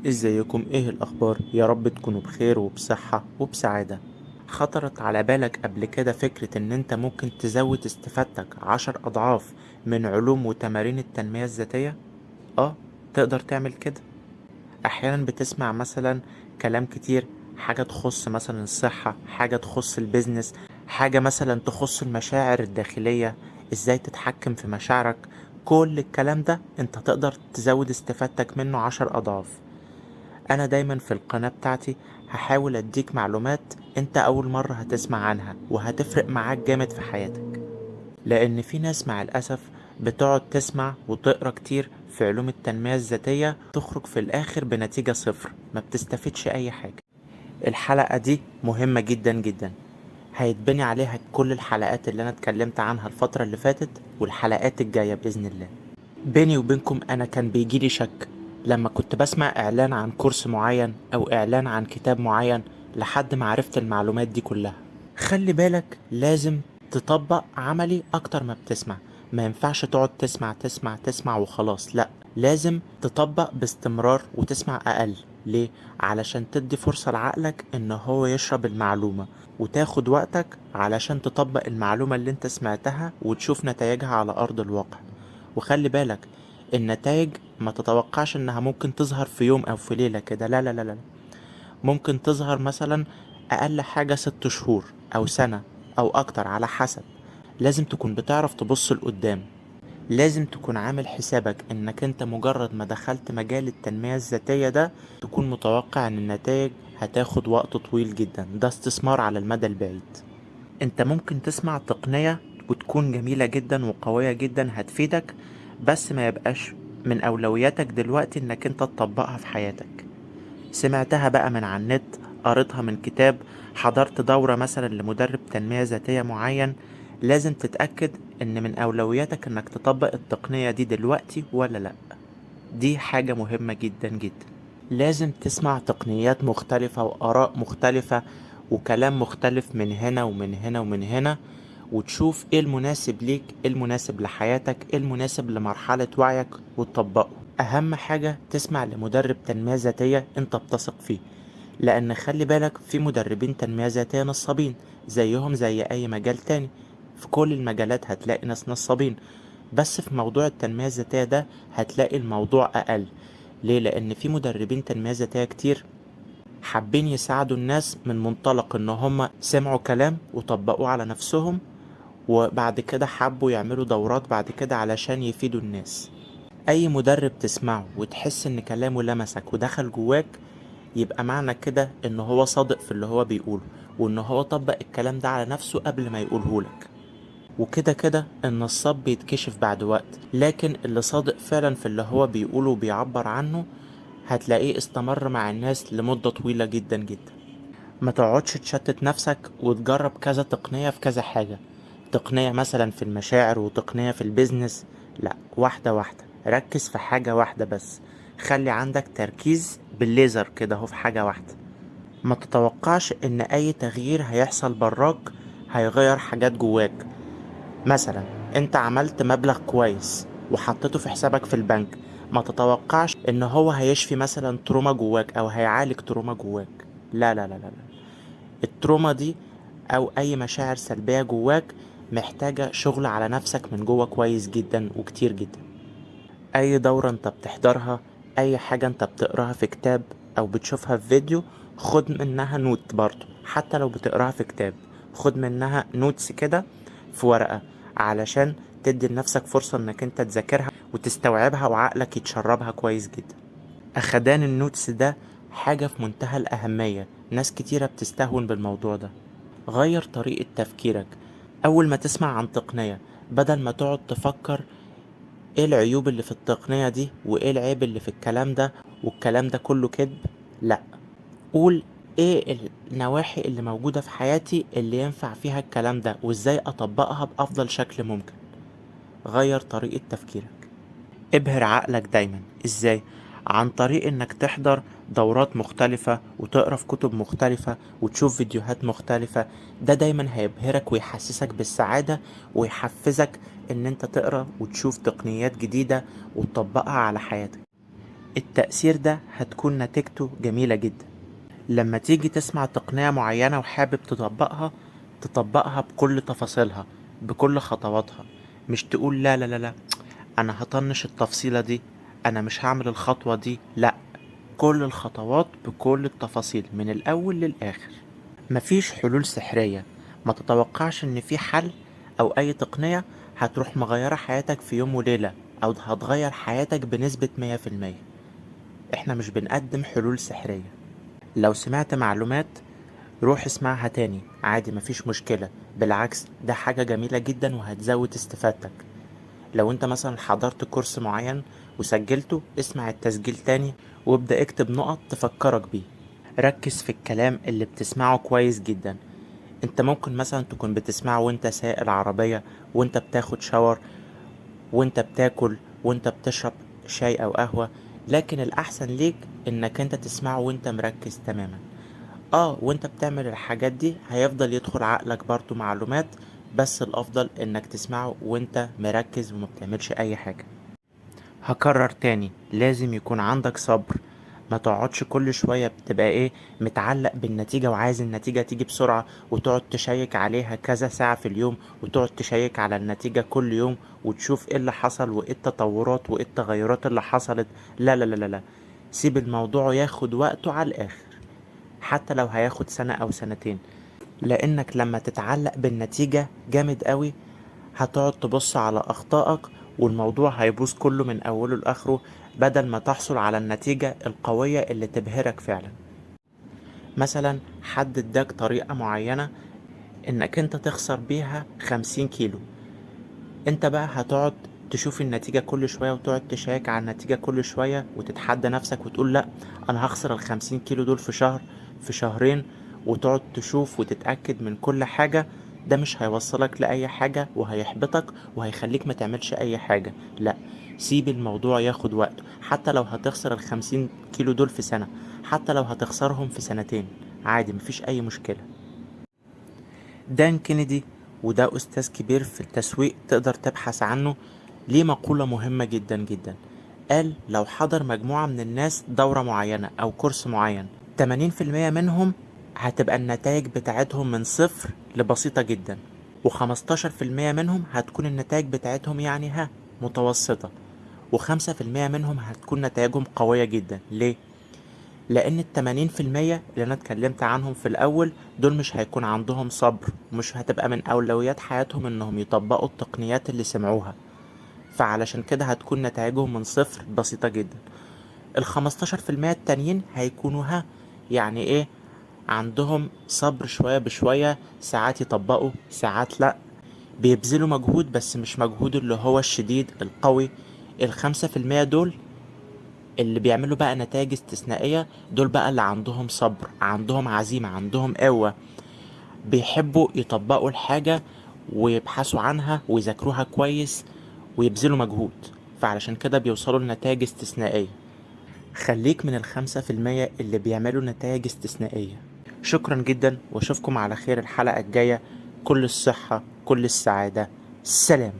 ازيكم؟ ايه الاخبار؟ يا رب تكونوا بخير وبصحة وبسعادة. خطرت على بالك قبل كده فكرة ان انت ممكن تزود استفادتك 10 اضعاف من علوم وتمارين التنمية الذاتية؟ اه، تقدر تعمل كده. احيانا بتسمع مثلا كلام كتير، حاجة تخص مثلا الصحة، حاجة تخص البيزنس، حاجة مثلا تخص المشاعر الداخلية، ازاي تتحكم في مشاعرك. كل الكلام ده انت تقدر تزود استفادتك منه 10 اضعاف. انا دايما في القناة بتاعتي هحاول اديك معلومات انت اول مرة هتسمع عنها وهتفرق معاك جامد في حياتك، لان في ناس مع الاسف بتقعد تسمع وتقرا كتير في علوم التنمية الذاتية، تخرج في الاخر بنتيجة صفر، ما بتستفدش اي حاجة. الحلقة دي مهمة جدا جدا، هيتبني عليها كل الحلقات اللي انا اتكلمت عنها الفترة اللي فاتت والحلقات الجاية بإذن الله. بيني وبينكم انا كان بيجيلي شك لما كنت بسمع اعلان عن كورس معين او اعلان عن كتاب معين، لحد ما عرفت المعلومات دي كلها. خلي بالك، لازم تطبق عملي اكتر ما بتسمع. ما ينفعش تقعد تسمع تسمع تسمع وخلاص، لا، لازم تطبق باستمرار وتسمع اقل. ليه؟ علشان تدي فرصة لعقلك ان هو يشرب المعلومة، وتاخد وقتك علشان تطبق المعلومة اللي انت سمعتها وتشوف نتائجها على ارض الواقع. وخلي بالك، النتائج ما تتوقعش انها ممكن تظهر في يوم او في ليلة كده، لا لا لا لا. ممكن تظهر مثلا اقل حاجة 6 شهور او سنة او اكتر على حسب. لازم تكون بتعرف تبص لقدام. لازم تكون عامل حسابك انك انت مجرد ما دخلت مجال التنمية الذاتية ده تكون متوقع ان النتائج هتاخد وقت طويل جدا. ده استثمار على المدى البعيد. انت ممكن تسمع تقنية وتكون جميلة جدا وقوية جدا هتفيدك، بس ما يبقاش من اولوياتك دلوقتي انك انت تطبقها في حياتك. سمعتها بقى من على النت، قريتها من كتاب، حضرت دورة مثلا لمدرب تنمية ذاتية معين. لازم تتأكد ان من اولوياتك انك تطبق التقنية دي دلوقتي ولا لا. دي حاجة مهمة جدا جدا. لازم تسمع تقنيات مختلفة وآراء مختلفة وكلام مختلف من هنا ومن هنا ومن هنا، وتشوف ايه المناسب ليك، ايه المناسب لحياتك، ايه المناسب لمرحلة وعيك وتطبقه. اهم حاجة تسمع لمدرب تنمية ذاتية انت بتثق فيه، لان خلي بالك في مدربين تنمية ذاتية نصابين، زيهم زي اي مجال تاني. في كل المجالات هتلاقي ناس نصابين، بس في موضوع التنمية الذاتية ده هتلاقي الموضوع اقل. ليه؟ لان في مدربين تنمية ذاتية كتير حابين يساعدوا الناس من منطلق ان هم سمعوا كلام وطبقوه على نفسهم، وبعد كده حبوا يعملوا دورات بعد كده علشان يفيدوا الناس. اي مدرب تسمعه وتحس ان كلامه لمسك ودخل جواك، يبقى معنى كده ان هو صادق في اللي هو بيقوله، وان هو طبق الكلام ده على نفسه قبل ما يقوله لك. وكده كده النصاب بيتكشف بعد وقت، لكن اللي صادق فعلا في اللي هو بيقوله وبيعبر عنه هتلاقيه استمر مع الناس لمدة طويلة جدا جدا. ما تقعدش تشتت نفسك وتجرب كذا تقنية في كذا حاجة. تقنية مثلا في المشاعر وتقنية في البيزنس، لا، واحدة واحدة، ركز في حاجة واحدة بس. خلي عندك تركيز بالليزر كده هو في حاجة واحدة. ما تتوقعش ان اي تغيير هيحصل براك هيغير حاجات جواك. مثلا انت عملت مبلغ كويس وحطيته في حسابك في البنك، ما تتوقعش ان هو هيشفي مثلا تروما جواك او هيعالج تروما جواك. لا لا لا لا لا. التروما دي او اي مشاعر سلبية جواك محتاجة شغل على نفسك من جوا كويس جدا وكتير جدا. اي دورة انت بتحضرها، اي حاجة انت بتقراها في كتاب او بتشوفها في فيديو، خد منها نوت برضو. حتى لو بتقراها في كتاب، خد منها نوتس كده في ورقة، علشان تدي لنفسك فرصة انك انت تذاكرها وتستوعبها وعقلك يتشربها كويس جدا. اخدان النوتس ده حاجة في منتهى الأهمية، ناس كتيرة بتستهون بالموضوع ده. غير طريقة تفكيرك. أول ما تسمع عن تقنية، بدل ما تقعد تفكر ايه العيوب اللي في التقنية دي وايه العيب اللي في الكلام ده والكلام ده كله كذب، لا، قول ايه النواحي اللي موجودة في حياتي اللي ينفع فيها الكلام ده وازاي اطبقها بافضل شكل ممكن. غير طريقة تفكيرك. ابهر عقلك دايما. ازاي؟ عن طريق انك تحضر دورات مختلفة وتقرا في كتب مختلفة وتشوف فيديوهات مختلفة. ده دايما هيبهرك ويحسسك بالسعادة ويحفزك ان انت تقرا وتشوف تقنيات جديدة وتطبقها على حياتك. التأثير ده هتكون نتيجته جميلة جدا. لما تيجي تسمع تقنية معينة وحابب تطبقها، تطبقها بكل تفاصيلها، بكل خطواتها. مش تقول لا لا لا لا، انا هطنش التفصيلة دي، انا مش هعمل الخطوة دي. لا، كل الخطوات بكل التفاصيل من الاول للاخر. مفيش حلول سحرية. ما تتوقعش ان في حل او اي تقنية هتروح مغيرة حياتك في يوم وليلة، او هتغير حياتك بنسبة 100%. احنا مش بنقدم حلول سحرية. لو سمعت معلومات، روح اسمعها تاني عادي، مفيش مشكلة. بالعكس، ده حاجة جميلة جدا وهتزود استفادتك. لو انت مثلا حضرت كورس معين وسجلته، اسمع التسجيل تاني وابدأ اكتب نقط تفكرك بيه. ركز في الكلام اللي بتسمعه كويس جدا. انت ممكن مثلا تكون بتسمعه وانت سايق العربية، وانت بتاخد شاور، وانت بتاكل، وانت بتشرب شاي او قهوة. لكن الاحسن ليك انك انت تسمعه وانت مركز تماما. وانت بتعمل الحاجات دي هيفضل يدخل عقلك برضو معلومات، بس الافضل انك تسمعه وانت مركز وما بتعملش اي حاجة. هكرر تاني، لازم يكون عندك صبر. ما تقعدش كل شوية بتبقى متعلق بالنتيجة وعايز النتيجة تيجي بسرعة، وتقعد تشيك عليها كذا ساعة في اليوم، وتقعد تشيك على النتيجة كل يوم وتشوف ايه اللي حصل وايه التطورات وايه التغيرات اللي حصلت. لا لا لا لا لا، سيب الموضوع ياخد وقته على الاخر، حتى لو هياخد سنة او سنتين. لانك لما تتعلق بالنتيجة جامد قوي، هتقعد تبص على اخطائك، والموضوع هيبوظ كله من اوله لاخره، بدل ما تحصل على النتيجة القوية اللي تبهرك فعلا. مثلا حد اداك طريقة معينة انك انت تخسر بيها 50 كيلو. انت بقى هتقعد تشوف النتيجة كل شوية، وتقعد تشيك على النتيجة كل شوية، وتتحدى نفسك وتقول لا، انا هخسر ال50 كيلو دول في شهر، في شهرين. وتقعد تشوف وتتأكد من كل حاجة. ده مش هيوصلك لأي حاجة، وهيحبطك وهيخليك ما تعملش أي حاجة. لا، سيب الموضوع ياخد وقته. حتى لو هتخسر ال50 كيلو دول في سنة، حتى لو هتخسرهم في سنتين، عادي، مفيش أي مشكلة. دان كينيدي، وده أستاذ كبير في التسويق تقدر تبحث عنه، ليه مقولة مهمة جدا جدا. قال لو حضر مجموعة من الناس دورة معينة أو كورس معين، 80% منهم هتبقى النتائج بتاعتهم من صفر لبسيطة جدا، و15% منهم هتكون النتائج بتاعتهم متوسطة، و5% منهم هتكون نتائجهم قوية جدا. ليه؟ لان ال80% اللي انا اتكلمت عنهم في الاول دول مش هيكون عندهم صبر، ومش هتبقى من اولويات حياتهم انهم يطبقوا التقنيات اللي سمعوها، فعلشان كده هتكون نتائجهم من صفر بسيطة جدا. ال15% التانيين هيكونوا عندهم صبر شوية بشوية، ساعات يطبقوا ساعات لا، بيبذلوا مجهود بس مش مجهود اللي هو الشديد القوي. ال5% دول اللي بيعملوا بقى نتائج استثنائية، دول بقى اللي عندهم صبر، عندهم عزيمة، عندهم قوة، بيحبوا يطبقوا الحاجة ويبحثوا عنها ويذاكروها كويس ويبذلوا مجهود، فعلشان كده بيوصلوا لنتائج استثنائية. خليك من ال5% اللي بيعملوا نتائج استثنائية. شكرا جدا، واشوفكم على خير الحلقة الجاية. كل الصحة، كل السعادة. سلام.